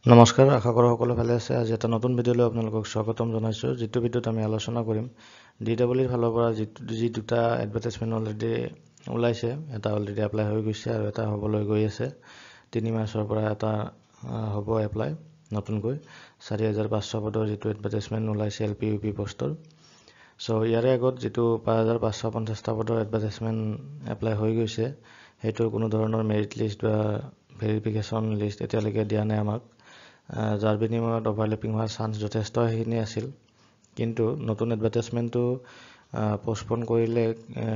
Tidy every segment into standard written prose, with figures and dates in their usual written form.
নমস্কাৰ, আশা কৰোঁ সকলো ভালে আছে। আজি এটা নতুন ভিডিঅ'লৈ আপোনালোকক স্বাগতম জনাইছোঁ। যিটো ভিডিঅ'ত আমি আলোচনা কৰিম DWৰ ফালৰ পৰা যি দুটা এডভাৰটাইজমেণ্ট অলৰেডি ওলাইছে। এটা অলৰেডি এপ্লাই হৈ গৈছে আৰু এটা হ'বলৈ গৈ আছে। 3 মাৰ্চৰ পৰা এটা হ'ব এপ্লাই নতুনকৈ 4,500 পদৰ যিটো এডভাৰটাইজমেণ্ট ওলাইছে LP UP পষ্টৰ। চ' ইয়াৰে আগত যিটো 5,550টা পদৰ এডভাৰটাইজমেণ্ট এপ্লাই হৈ গৈছে, সেইটোৰ কোনো ধৰণৰ মেৰিট লিষ্ট বা ভেৰিফিকেশ্যন লিষ্ট এতিয়ালৈকে দিয়া নাই আমাক। যাৰ বিনিময়ত অভাৰলেপিং হোৱাৰ চান্স যথেষ্টখিনি আছিল। কিন্তু নতুন এডভাৰটাইজমেণ্টটো পষ্টপন কৰিলে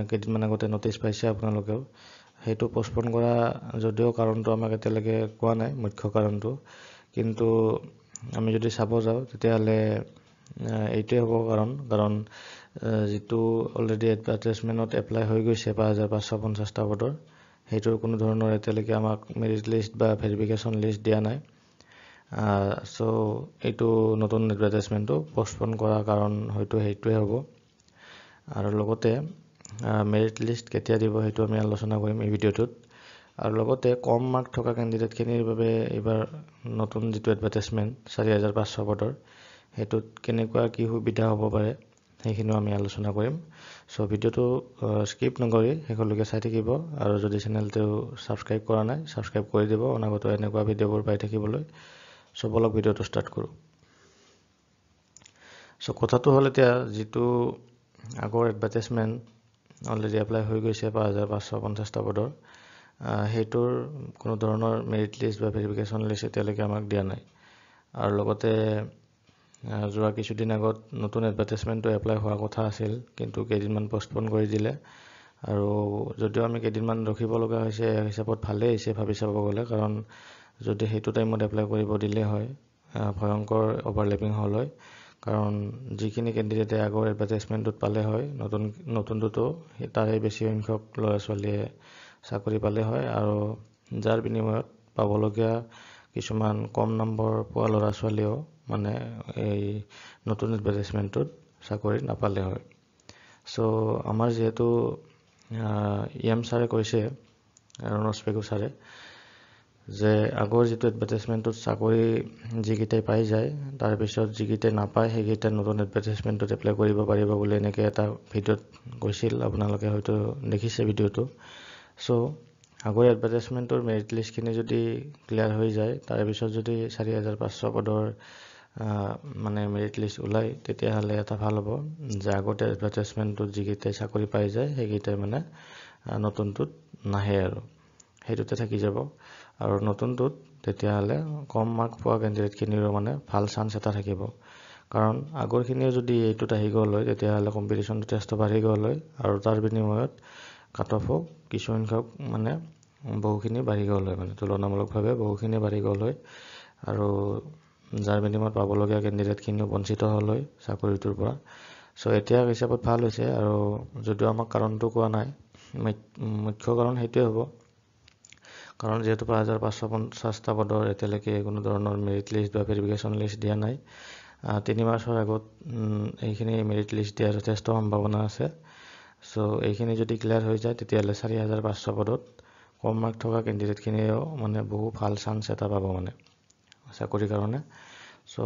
কেইদিনমান আগতে ন'টিচ পাইছে আপোনালোকেও। সেইটো পষ্টপন কৰা যদিও কাৰণটো আমাক এতিয়ালৈকে কোৱা নাই, মুখ্য কাৰণটো। কিন্তু আমি যদি চাব যাওঁ তেতিয়াহ'লে এইটোৱে হ'ব কাৰণ যিটো অলৰেডি এডভাৰটাইজমেণ্টত এপ্লাই হৈ গৈছে 5,550টা পদৰ, সেইটোৰ কোনো ধৰণৰ এতিয়ালৈকে আমাক মেৰিট লিষ্ট বা ভেৰিফিকেশ্যন লিষ্ট দিয়া নাই। চ' এইটো নতুন এডভাৰটাইজমেণ্টটো পষ্টপন কৰাৰ কাৰণ হয়তো সেইটোৱে হ'ব। আৰু লগতে মেৰিট লিষ্ট কেতিয়া দিব সেইটো আমি আলোচনা কৰিম এই ভিডিঅ'টোত। আৰু লগতে কম মাৰ্ক থকা কেণ্ডিডেটখিনিৰ বাবে এইবাৰ নতুন যিটো এডভাৰটাইজমেণ্ট 4,500 পদৰ, সেইটোত কেনেকুৱা কি সুবিধা হ'ব পাৰে সেইখিনিও আমি আলোচনা কৰিম। চ' ভিডিঅ'টো স্কিপ নকৰি শেষলৈকে চাই থাকিব। আৰু যদি চেনেলটো ছাবস্ক্ৰাইব কৰা নাই, ছাবস্ক্ৰাইব কৰি দিব অনাগত এনেকুৱা ভিডিঅ'বোৰ পাই থাকিবলৈ। চ' বলক ভিডিঅ'টো ষ্টাৰ্ট কৰোঁ। চ' কথাটো হ'ল এতিয়া যিটো আগৰ এডভাৰটাইজমেণ্ট অলৰেডি এপ্লাই হৈ গৈছে 5,550টা পদৰ, সেইটোৰ কোনো ধৰণৰ মেৰিট লিষ্ট বা ভেৰিফিকেশ্যন লিষ্ট এতিয়ালৈকে আমাক দিয়া নাই। আৰু লগতে যোৱা কিছুদিন আগত নতুন এডভাৰটাইজমেণ্টটো এপ্লাই হোৱাৰ কথা আছিল, কিন্তু কেইদিনমান পষ্টপন কৰি দিলে। আৰু যদিও আমি কেইদিনমান ৰখিব লগা হৈছে, হিচাপত ভালেই হৈছে ভাবি চাব গ'লে। কাৰণ যদি সেইটো টাইমত এপ্লাই কৰিব দিলে হয়, ভয়ংকৰ অভাৰলেপিং হ'ল হয়। কাৰণ যিখিনি কেণ্ডিডেটে আগৰ এডভাৰটাইজমেণ্টটোত পালে হয়, নতুনটোতো তাৰে বেছি সংখ্যক ল'ৰা ছোৱালীয়ে চাকৰি পালে হয়। আৰু যাৰ বিনিময়ত পাবলগীয়া কিছুমান কম নম্বৰ পোৱা ল'ৰা ছোৱালীয়েও মানে এই নতুন এডভাৰটাইজমেণ্টটোত চাকৰি নাপালে হয়। চ' আমাৰ যিহেতু EM ছাৰে কৈছে, ৰণোজ পেগু ছাৰে, যে আগৰ যিটো এডভাৰটাইজমেণ্টটোত চাকৰি যিকেইটাই পাই যায়, তাৰপিছত যিকেইটাই নাপায় সেইকেইটা নতুন এডভাৰটাইজমেণ্টটোত এপ্লাই কৰিব পাৰিব বুলি এনেকৈ এটা ভিডিঅ'ত কৈছিল। আপোনালোকে হয়তো দেখিছে ভিডিঅ'টো। চ' আগৰ এডভাৰটাইজমেণ্টৰ মেৰিট লিষ্টখিনি যদি ক্লিয়াৰ হৈ যায়, তাৰপিছত যদি 4,500 পদৰ মানে মেৰিট লিষ্ট ওলায়, তেতিয়াহ'লে এটা ভাল হ'ব যে আগতে এডভাৰটাইজমেণ্টটোত যিকেইটাই চাকৰি পাই যায় সেইকেইটাই মানে নতুনটোত নাহে আৰু সেইটোতে থাকি যাব। আৰু নতুনটোত তেতিয়াহ'লে কম মাৰ্ক পোৱা কেণ্ডিডেটখিনিৰো মানে ভাল চান্স এটা থাকিব। কাৰণ আগৰখিনিও যদি এইটোত আহি গ'ল হয়, তেতিয়াহ'লে কম্পিটিশ্যন যথেষ্ট বাঢ়ি গ'ল হয়। আৰু তাৰ বিনিময়ত কাট অফো কিছুসংখ্যক মানে বহুখিনি বাঢ়ি গ'ল হয়, মানে তুলনামূলকভাৱে বহুখিনি বাঢ়ি গ'ল হয়। আৰু যাৰ বিনিময়ত পাবলগীয়া কেণ্ডিডেটখিনিও বঞ্চিত হ'ল হয় চাকৰিটোৰ পৰা। চ' এতিয়া হিচাপত ভাল হৈছে। আৰু যদিও আমাক কাৰণটো কোৱা নাই, মুখ্য কাৰণ সেইটোৱে হ'ব। কাৰণ যিহেতু 5,550টা পদৰ এতিয়ালৈকে কোনো ধৰণৰ মেৰিট লিষ্ট বা ভেৰিফিকেশ্যন লিষ্ট দিয়া নাই। 3 মাৰ্চৰ আগত এইখিনি মেৰিট লিষ্ট দিয়াৰ যথেষ্ট সম্ভাৱনা আছে। চ' এইখিনি যদি ক্লিয়াৰ হৈ যায়, তেতিয়াহ'লে 4,500 পদত কম মাৰ্ক থকা কেণ্ডিডেটখিনিয়েও মানে বহু ভাল চান্স এটা পাব মানে চাকৰিৰ কাৰণে। চ'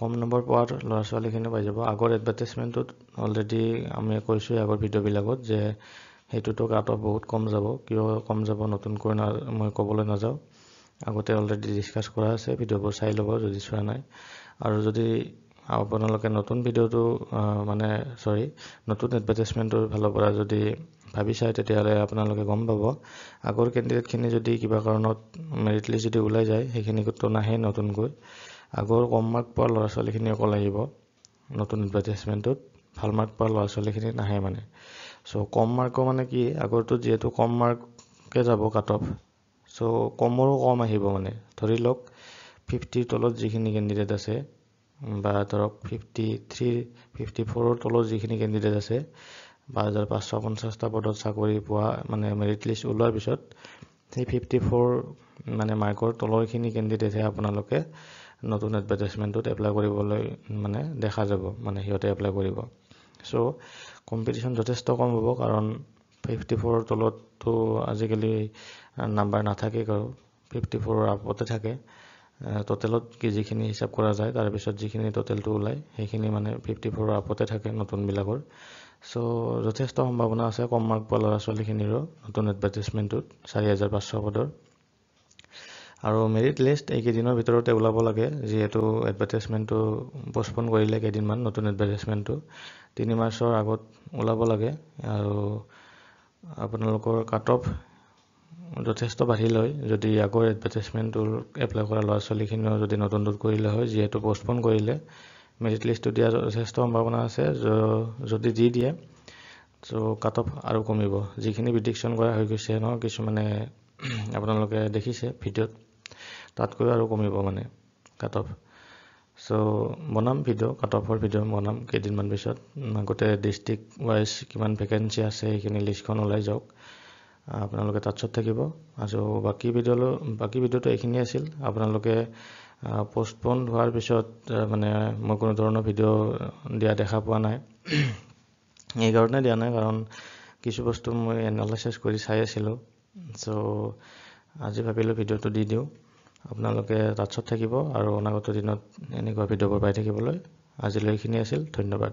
কম নম্বৰ পোৱাৰ ল'ৰা ছোৱালীখিনিও পাই যাব। আগৰ এডভাৰটাইজমেণ্টটোত অলৰেডি আমি কৈছোঁৱেই আগৰ ভিডিঅ'বিলাকত যে সেইটোতো কাট অফ বহুত কম যাব। কিয় কম যাব নতুনকৈ মই ক'বলৈ নাযাওঁ, আগতে অলৰেডি ডিছকাছ কৰা আছে, ভিডিঅ'বোৰ চাই ল'ব যদি চোৱা নাই। আৰু যদি আপোনালোকে নতুন ভিডিঅ'টো নতুন এডভাৰটাইজমেণ্টৰ ফালৰ পৰা যদি ভাবি চায়, তেতিয়াহ'লে আপোনালোকে গম পাব আগৰ কেণ্ডিডেটখিনি যদি কিবা কাৰণত মেৰিট লিষ্ট যদি ওলাই যায়, সেইখিনিতো নাহে নতুনকৈ। আগৰ কম মাৰ্ক পোৱা ল'ৰা ছোৱালীখিনি অকল আহিব নতুন এডভাৰটাইজমেণ্টটোত, ভাল মাৰ্ক পোৱা ল'ৰা ছোৱালীখিনি নাহে মানে। চ' কম মাৰ্কৰ মানে কি, আগৰটোত যিহেতু কম মাৰ্ককৈ যাব কাট অফ, চ' কমৰো কম আহিব মানে। ধৰি লওক 50ৰ তলত যিখিনি কেণ্ডিডেট আছে, বা ধৰক 53, 54ৰ তলত যিখিনি কেণ্ডিডেট আছে, 5,550টা পদত চাকৰি পোৱা মানে মেৰিট লিষ্ট ওলোৱাৰ পিছত সেই 54 মানে মাৰ্কৰ তলৰখিনি কেণ্ডিডেটহে আপোনালোকে নতুন এডভাৰটাইজমেণ্টটোত এপ্লাই কৰিবলৈ মানে দেখা যাব, মানে সিহঁতে এপ্লাই কৰিব। চ' কম্পিটিশ্যন যথেষ্ট কম হ'ব। কাৰণ 54ৰ তলততো আজিকালি নাম্বাৰ নাথাকে কাৰো, 54ৰ আপতে থাকে। টোটেলত কি যিখিনি হিচাপ কৰা যায় তাৰপিছত যিখিনি টোটেলটো ওলায় সেইখিনি মানে 54 আপতে থাকে নতুনবিলাকৰ। চ' যথেষ্ট সম্ভাৱনা আছে কম মাৰ্ক পোৱা ল'ৰা ছোৱালীখিনিৰো নতুন এডভাৰটাইজমেণ্টটোত 4500 পদৰ। আৰু মেৰিট লিষ্ট এইকেইদিনৰ ভিতৰতে ওলাব লাগে, যিহেতু এডভাৰটাইজমেণ্টটো পষ্টপন কৰিলে কেইদিনমান নতুন এডভাৰটাইজমেণ্টটো 3 মাৰ্চৰ আগত ওলাব লাগে। আৰু আপোনালোকৰ কাট অফ যথেষ্ট বাঢ়ি লয় যদি আগৰ এডভাৰটাইজমেণ্টটো এপ্লাই কৰা ল'ৰা ছোৱালীখিনিও যদি নতুনটোত কৰিলে হয়, যিহেতু পষ্টপন কৰিলে মেৰিট লিষ্টটো দিয়া যথেষ্ট সম্ভাৱনা আছে। যদি দি দিয়ে চ' কাট অফ আৰু কমিব, যিখিনি প্ৰিডিকশ্যন কৰা হৈ গৈছে ন কিছুমানে আপোনালোকে দেখিছে ভিডিঅ'ত, তাতকৈ আৰু কমিব মানে কাট অফ। চ' বনাম ভিডিঅ' কাট অফৰ ভিডিঅ' বনাম কেইদিনমান পিছত, গোটেই ডিষ্ট্ৰিক্ট ৱাইজ কিমান ভেকেঞ্চি আছে সেইখিনি লিষ্টখন ওলাই যাওক, আপোনালোকে টাচত থাকিব। আৰু বাকী ভিডিঅ'টো এইখিনি আছিল। আপোনালোকে পষ্টপন হোৱাৰ পিছত মানে মই কোনো ধৰণৰ ভিডিঅ' দিয়া দেখা পোৱা নাই। এইকাৰণে দিয়া নাই কাৰণ কিছু বস্তু মই এনালাইচিছ কৰি চাই আছিলোঁ। চ' আজি ভাবিলোঁ ভিডিঅ'টো দি দিওঁ, আপোনালোকে টাচত থাকিব আৰু অনাগত দিনত এনেকুৱা ভিডিঅ'বোৰ পাই থাকিবলৈ। আজিলৈ এইখিনি আছিল, ধন্যবাদ।